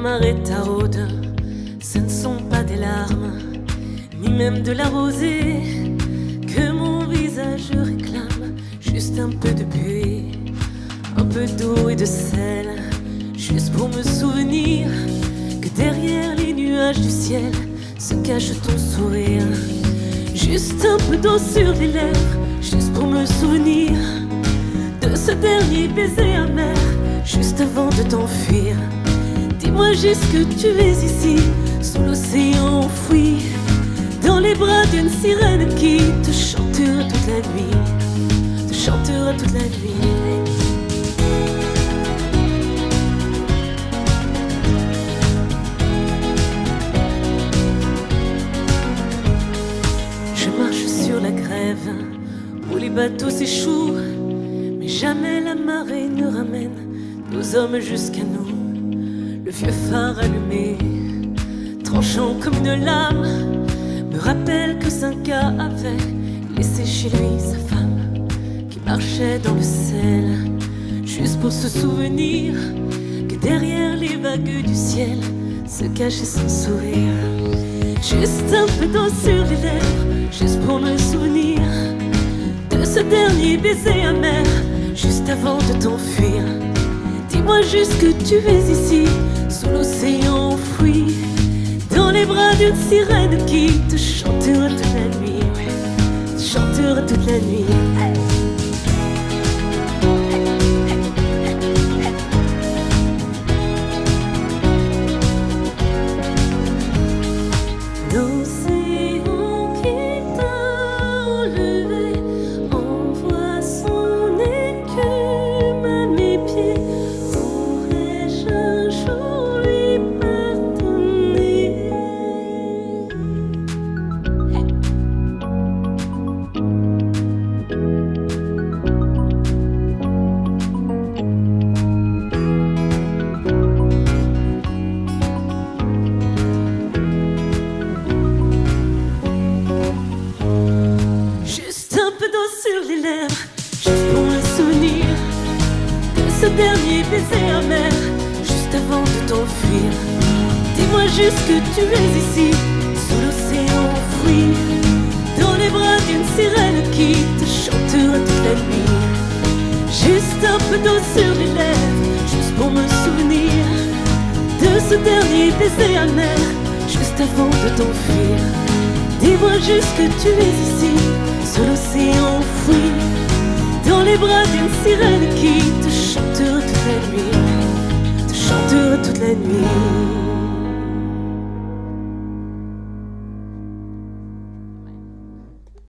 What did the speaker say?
marée taraude, ce ne sont pas des larmes, ni même de la rosée que mon visage réclame. Juste un peu de buée, un peu d'eau et de sel, juste pour me souvenir que derrière les nuages du ciel se cache ton sourire. Juste un peu d'eau sur les lèvres, juste pour me souvenir de ce dernier baiser amer, juste avant de t'enfuir. Dis-moi juste que tu es ici, sous l'océan enfoui, dans les bras d'une sirène qui te chantera toute la nuit, te chantera toute la nuit. Je marche sur la grève où les bateaux s'échouent, mais jamais la marée ne ramène nos hommes jusqu'à nous. Le vieux phare allumé, tranchant comme une lame, me rappelle que Zinka avait laissé chez lui sa femme, qui marchait dans le sel, juste pour se souvenir que derrière les vagues du ciel se cachait son sourire. Juste un peu d'eau sur les lèvres, juste pour me souvenir de ce dernier baiser amer, juste avant de t'enfuir. Dis-moi juste que tu es ici, sous l'océan enfoui, dans les bras d'une sirène qui te chantera toute la nuit, te chantera toute la nuit. L'océan qui t'a enlevé envoie son écume à mes pieds. Pourrais-je un jour lui pardonner? Juste un peu d'eau sur les lèvres, juste pour me souvenir de ce dernier baiser amer, juste avant de t'enfuir. Dis-moi juste que tu es ici, sous l'océan enfoui, dans les bras d'une sirène qui te chantera toute la nuit. Juste un peu d'eau sur les lèvres, juste pour me souvenir de ce dernier baiser amer, juste avant de t'enfuir. Dis-moi juste que tu es ici, sous l'océan enfoui, dans les bras d'une sirène qui te chantera toute la nuit, te chantera toute la nuit.